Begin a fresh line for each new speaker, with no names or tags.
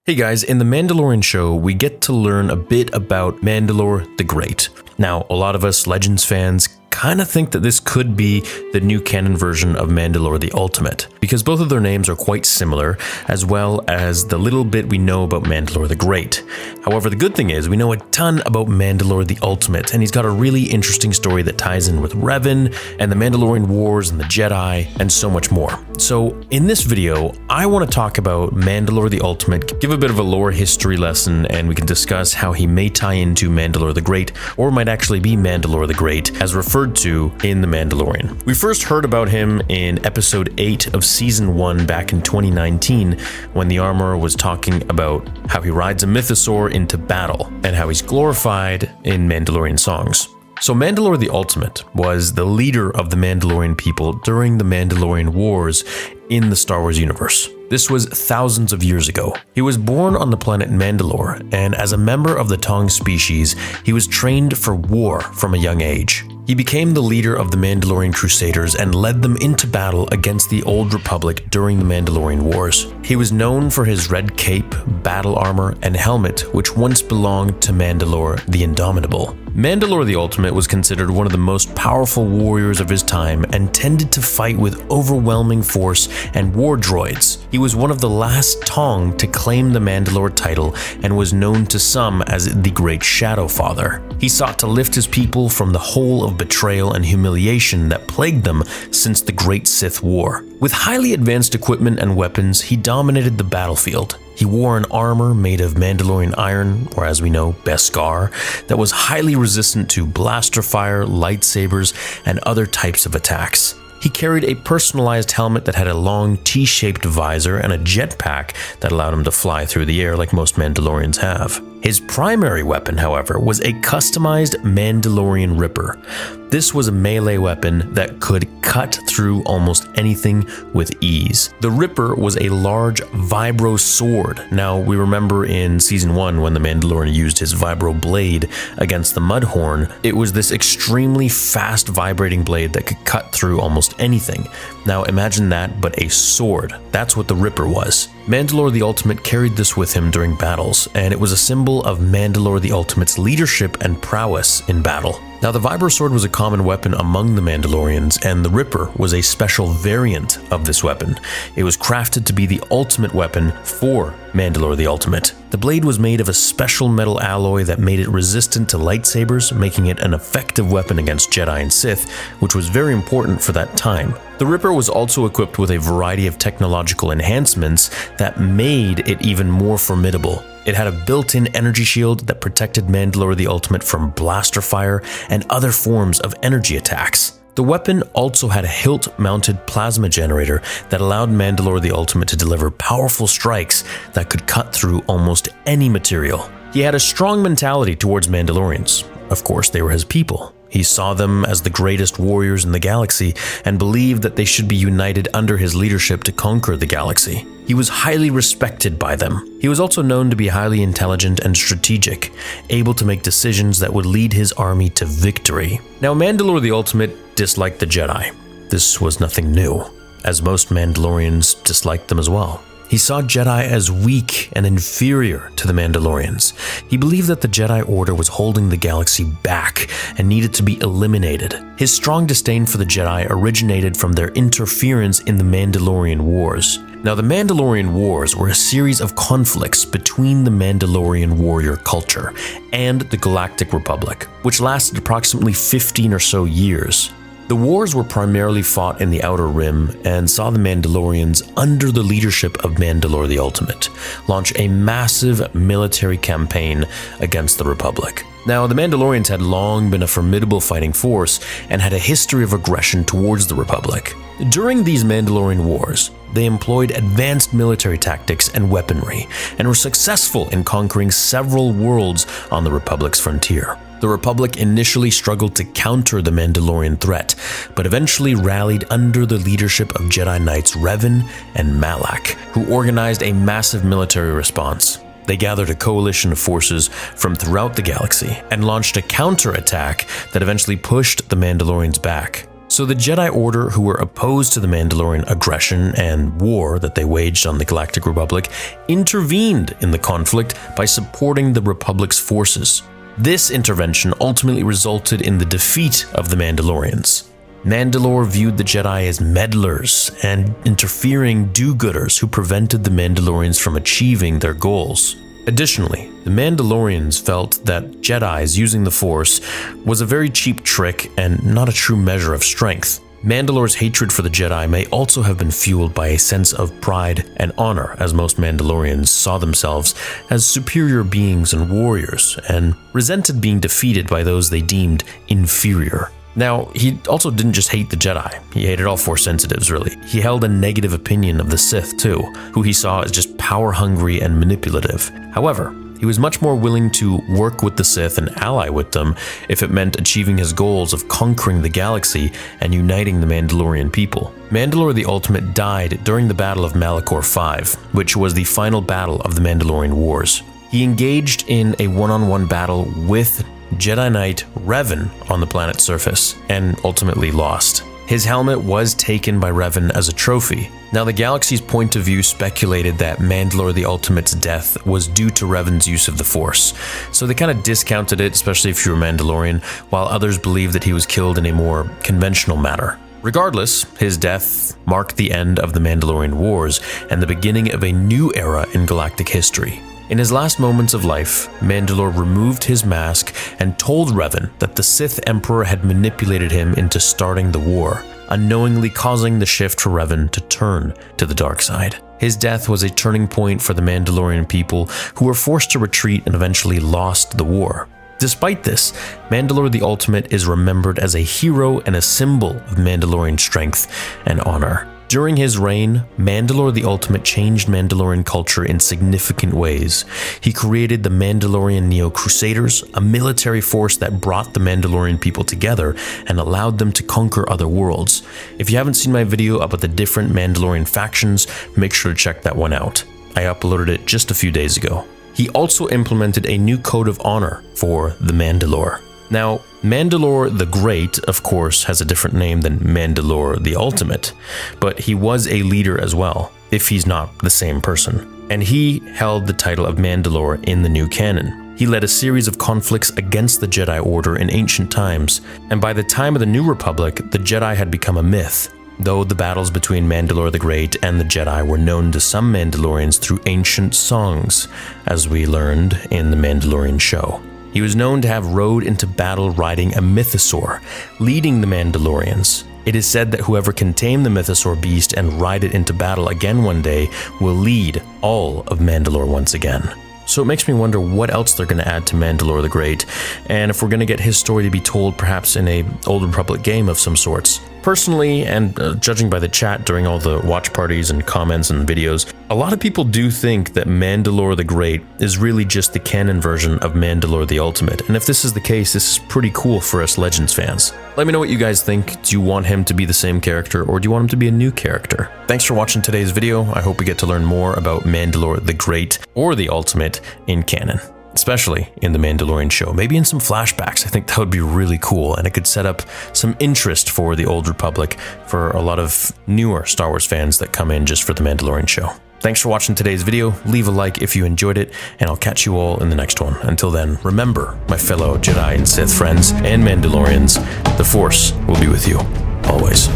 Hey guys, in the Mandalorian show, we get to learn a bit about Mandalore the Great. Now, a lot of us Legends fans kind of think that this could be the new canon version of Mandalore the Ultimate, because both of their names are quite similar, as well as the little bit we know about Mandalore the Great. However, the good thing is we know a ton about Mandalore the Ultimate, and he's got a really interesting story that ties in with Revan and the Mandalorian Wars and the Jedi, and so much more. So in this video, I want to talk about Mandalore the Ultimate, give a bit of a lore history lesson, and we can discuss how he may tie into Mandalore the Great, or might actually be Mandalore the Great, as referred to in The Mandalorian. We first heard about him in episode 8 of season 1 back in 2019, when the armorer was talking about how he rides a mythosaur into battle, and how he's glorified in Mandalorian songs. So Mandalore the Ultimate was the leader of the Mandalorian people during the Mandalorian Wars in the Star Wars universe. This was thousands of years ago. He was born on the planet Mandalore, and as a member of the Taung species, he was trained for war from a young age. He became the leader of the Mandalorian Crusaders and led them into battle against the Old Republic during the Mandalorian Wars. He was known for his red cape, battle armor, and helmet, which once belonged to Mandalore the Indomitable. Mandalore the Ultimate was considered one of the most powerful warriors of his time and tended to fight with overwhelming force and war droids. He was one of the last Taung to claim the Mandalore title and was known to some as the Great Shadow Father. He sought to lift his people from the hole of betrayal and humiliation that plagued them since the Great Sith War. With highly advanced equipment and weapons, he dominated the battlefield. He wore an armor made of Mandalorian iron, or as we know, Beskar, that was highly resistant to blaster fire, lightsabers, and other types of attacks. He carried a personalized helmet that had a long T-shaped visor and a jetpack that allowed him to fly through the air like most Mandalorians have. His primary weapon, however, was a customized Mandalorian Ripper. This was a melee weapon that could cut through almost anything with ease. The Ripper was a large vibrosword. Now, we remember in season 1 when the Mandalorian used his vibro blade against the Mudhorn, it was this extremely fast vibrating blade that could cut through almost anything. Now imagine that, but a sword. That's what the Ripper was. Mandalore the Ultimate carried this with him during battles, and it was a symbol of Mandalore the Ultimate's leadership and prowess in battle. Now, the vibrosword was a common weapon among the Mandalorians, and the Ripper was a special variant of this weapon. It was crafted to be the ultimate weapon for Mandalore the Ultimate. The blade was made of a special metal alloy that made it resistant to lightsabers, making it an effective weapon against Jedi and Sith, which was very important for that time. The Ripper was also equipped with a variety of technological enhancements that made it even more formidable. It had a built-in energy shield that protected Mandalore the Ultimate from blaster fire and other forms of energy attacks. The weapon also had a hilt-mounted plasma generator that allowed Mandalore the Ultimate to deliver powerful strikes that could cut through almost any material. He had a strong mentality towards Mandalorians. Of course, they were his people. He saw them as the greatest warriors in the galaxy and believed that they should be united under his leadership to conquer the galaxy. He was highly respected by them. He was also known to be highly intelligent and strategic, able to make decisions that would lead his army to victory. Now, Mandalore the Ultimate disliked the Jedi. This was nothing new, as most Mandalorians disliked them as well. He saw Jedi as weak and inferior to the Mandalorians. He believed that the Jedi Order was holding the galaxy back and needed to be eliminated. His strong disdain for the Jedi originated from their interference in the Mandalorian Wars. Now, the Mandalorian Wars were a series of conflicts between the Mandalorian warrior culture and the Galactic Republic, which lasted approximately 15 or so years. The wars were primarily fought in the Outer Rim and saw the Mandalorians, under the leadership of Mandalore the Ultimate, launch a massive military campaign against the Republic. Now, the Mandalorians had long been a formidable fighting force and had a history of aggression towards the Republic. During these Mandalorian Wars, they employed advanced military tactics and weaponry, and were successful in conquering several worlds on the Republic's frontier. The Republic initially struggled to counter the Mandalorian threat, but eventually rallied under the leadership of Jedi Knights Revan and Malak, who organized a massive military response. They gathered a coalition of forces from throughout the galaxy and launched a counterattack that eventually pushed the Mandalorians back. So the Jedi Order, who were opposed to the Mandalorian aggression and war that they waged on the Galactic Republic, intervened in the conflict by supporting the Republic's forces. This intervention ultimately resulted in the defeat of the Mandalorians. Mandalore viewed the Jedi as meddlers and interfering do-gooders who prevented the Mandalorians from achieving their goals. Additionally, the Mandalorians felt that Jedis using the Force was a very cheap trick and not a true measure of strength. Mandalore's hatred for the Jedi may also have been fueled by a sense of pride and honor, as most Mandalorians saw themselves as superior beings and warriors, and resented being defeated by those they deemed inferior. Now, he also didn't just hate the Jedi, he hated all Force sensitives really. He held a negative opinion of the Sith too, who he saw as just power-hungry and manipulative. However, he was much more willing to work with the Sith and ally with them if it meant achieving his goals of conquering the galaxy and uniting the Mandalorian people. Mandalore the Ultimate died during the Battle of Malachor V, which was the final battle of the Mandalorian Wars. He engaged in a one-on-one battle with Jedi Knight Revan on the planet's surface, and ultimately lost. His helmet was taken by Revan as a trophy. Now, the galaxy's point of view speculated that Mandalore the Ultimate's death was due to Revan's use of the Force, so they kind of discounted it, especially if you were Mandalorian, while others believed that he was killed in a more conventional manner. Regardless, his death marked the end of the Mandalorian Wars and the beginning of a new era in galactic history. In his last moments of life, Mandalore removed his mask and told Revan that the Sith Emperor had manipulated him into starting the war, unknowingly causing the shift for Revan to turn to the dark side. His death was a turning point for the Mandalorian people, who were forced to retreat and eventually lost the war. Despite this, Mandalore the Ultimate is remembered as a hero and a symbol of Mandalorian strength and honor. During his reign, Mandalore the Ultimate changed Mandalorian culture in significant ways. He created the Mandalorian Crusaders, a military force that brought the Mandalorian people together and allowed them to conquer other worlds. If you haven't seen my video about the different Mandalorian factions, make sure to check that one out. I uploaded it just a few days ago. He also implemented a new code of honor for the Mandalore. Now, Mandalore the Great, of course, has a different name than Mandalore the Ultimate, but he was a leader as well, if he's not the same person. And he held the title of Mandalore in the new canon. He led a series of conflicts against the Jedi Order in ancient times, and by the time of the New Republic, the Jedi had become a myth, though the battles between Mandalore the Great and the Jedi were known to some Mandalorians through ancient songs, as we learned in the Mandalorian show. He was known to have rode into battle riding a mythosaur, leading the Mandalorians. It is said that whoever can tame the mythosaur beast and ride it into battle again one day will lead all of Mandalore once again. So it makes me wonder what else they're going to add to Mandalore the Great, and if we're going to get his story to be told perhaps in a Old Republic game of some sorts. Personally, and judging by the chat during all the watch parties and comments and videos, a lot of people do think that Mandalore the Great is really just the canon version of Mandalore the Ultimate, and if this is the case, this is pretty cool for us Legends fans. Let me know what you guys think. Do you want him to be the same character, or do you want him to be a new character? Thanks for watching today's video. I hope we get to learn more about Mandalore the Great or the Ultimate in canon, especially in the Mandalorian show. Maybe in some flashbacks. I think that would be really cool, and it could set up some interest for the Old Republic for a lot of newer Star Wars fans that come in just for the Mandalorian show. Thanks for watching today's video. Leave a like if you enjoyed it, and I'll catch you all in the next one. Until then, remember, my fellow Jedi and Sith friends and Mandalorians, the Force will be with you always.